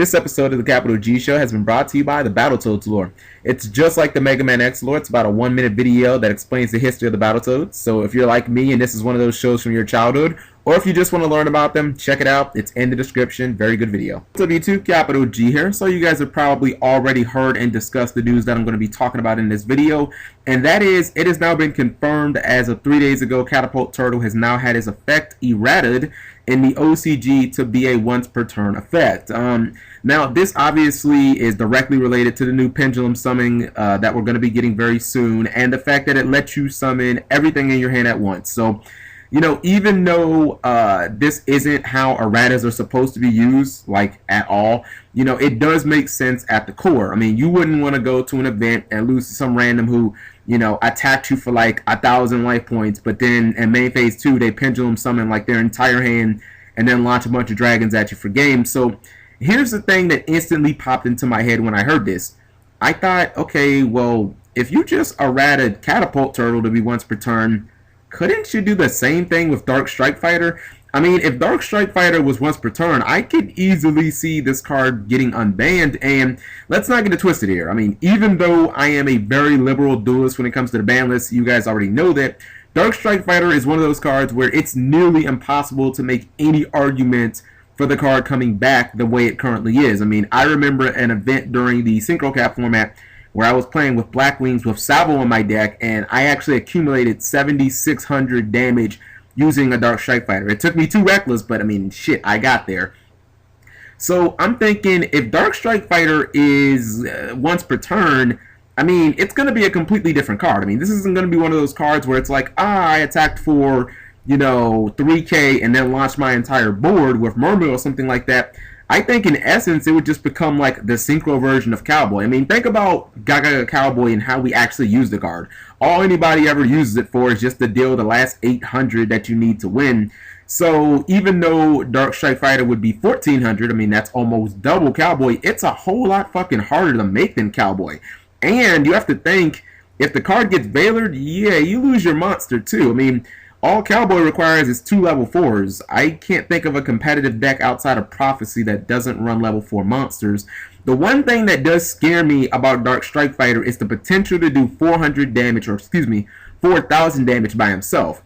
This episode of the Capital G Show has been brought to you by the Battletoads lore. It's just like the Mega Man X lore. It's about a 1-minute video that explains the history of the Battletoads. So if you're like me and this is one of those shows from your childhood, or if you just want to learn about them, check it out. It's in the description. Very good video. What's up, YouTube? Capital G here. So you guys have probably already heard and discussed the news that I'm going to be talking about in this video. And that is, it has now been confirmed as of 3 days ago, Catapult Turtle has now had his effect errated in the OCG to be a once per turn effect. Now, this obviously is directly related to the new pendulum summoning that we're going to be getting very soon, and the fact that it lets you summon everything in your hand at once. So, you know, even though this isn't how erratas are supposed to be used, like, at all, you know, it does make sense at the core. I mean, you wouldn't want to go to an event and lose to some random who, you know, attacked you for like 1,000 life points, but then in main phase 2, they pendulum summon like their entire hand and then launch a bunch of dragons at you for games. So here's the thing that instantly popped into my head when I heard this. I thought, okay, well, if you just errated Catapult Turtle to be once per turn, couldn't you do the same thing with Dark Strike Fighter? I mean, if Dark Strike Fighter was once per turn, I could easily see this card getting unbanned. And let's not get it twisted here. I mean, even though I am a very liberal duelist when it comes to the ban list, you guys already know that. Dark Strike Fighter is one of those cards where it's nearly impossible to make any argument for the card coming back the way it currently is. I mean, I remember an event during the Synchro Cap format where I was playing with Black Wings with Salvo in my deck, and I actually accumulated 7,600 damage using a Dark Strike Fighter. It took me 2 Reckless, but I mean, shit, I got there. So I'm thinking, if Dark Strike Fighter is once per turn, I mean, it's going to be a completely different card. I mean, this isn't going to be one of those cards where it's like, I attacked for, you know, 3k and then launched my entire board with Mermaid or something like that. I think in essence it would just become like the synchro version of Cowboy. I mean, think about GAGAGA Cowboy and how we actually use the card. All anybody ever uses it for is just to deal the last 800 that you need to win. So even though Dark Strike Fighter would be 1,400, I mean, that's almost double Cowboy, it's a whole lot fucking harder to make than Cowboy. And you have to think, if the card gets Veilered, yeah, you lose your monster too. I mean, all Cowboy requires is 2 level 4s. I can't think of a competitive deck outside of Prophecy that doesn't run level 4 monsters. The one thing that does scare me about Dark Strike Fighter is the potential to do 400 damage, or excuse me, 4,000 damage by himself.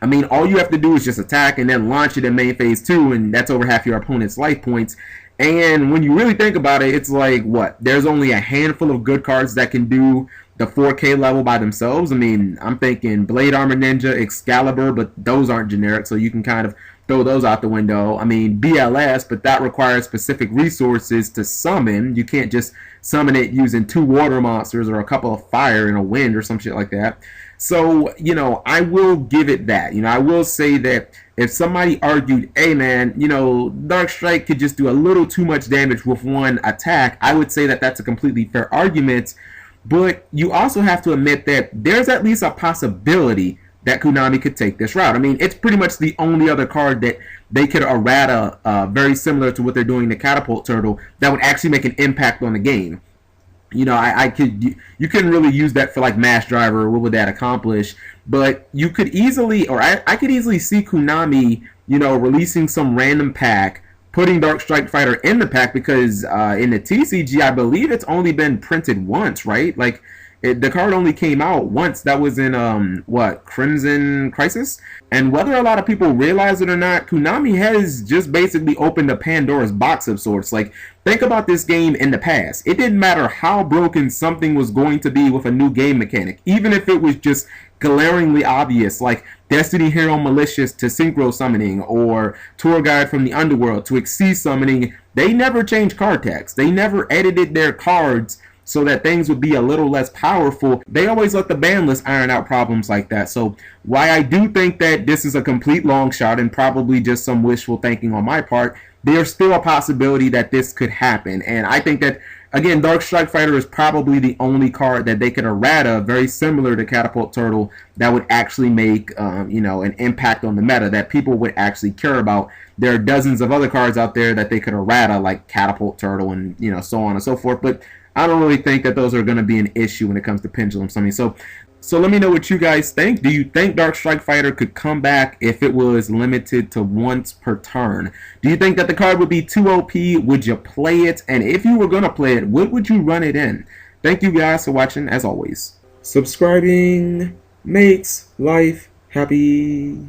I mean, all you have to do is just attack and then launch it in main phase 2, and that's over half your opponent's life points. And when you really think about it, it's like, what? There's only a handful of good cards that can do the 4K level by themselves. I mean, I'm thinking Blade Armor Ninja, Excalibur, but those aren't generic, so you can kind of throw those out the window. I mean, BLS, but that requires specific resources to summon. You can't just summon it using 2 water monsters or a couple of fire and a wind or some shit like that. So, you know, I will give it that. You know, I will say that if somebody argued, hey man, you know, Dark Strike could just do a little too much damage with one attack, I would say that that's a completely fair argument. But you also have to admit that there's at least a possibility that Konami could take this route. I mean, it's pretty much the only other card that they could errata very similar to what they're doing to Catapult Turtle that would actually make an impact on the game. You know, you couldn't really use that for like Mass Driver. What would that accomplish? But you could easily, or I could easily see Konami, you know, releasing some random pack, putting Dark Strike Fighter in the pack, because in the TCG, I believe it's only been printed once, right? Like, the card only came out once. That was in, Crimson Crisis? And whether a lot of people realize it or not, Konami has just basically opened a Pandora's box of sorts. Like, think about this game in the past. It didn't matter how broken something was going to be with a new game mechanic, even if it was just glaringly obvious, like Destiny Hero Malicious to Synchro Summoning, or Tour Guide from the Underworld to Exceed Summoning. They never changed card text. They never edited their cards so that things would be a little less powerful. They always let the ban list iron out problems like that. So while I do think that this is a complete long shot and probably just some wishful thinking on my part, there's still a possibility that this could happen. And I think that, again, Dark Strike Fighter is probably the only card that they could errata, very similar to Catapult Turtle, that would actually make you know, an impact on the meta that people would actually care about. There are dozens of other cards out there that they could errata, like Catapult Turtle and, you know, so on and so forth. But I don't really think that those are going to be an issue when it comes to pendulum summoning. So So let me know what you guys think. Do you think Dark Strike Fighter could come back if it was limited to once per turn? Do you think that the card would be too OP? Would you play it? And if you were going to play it, what would you run it in? Thank you guys for watching, as always. Subscribing makes life happy.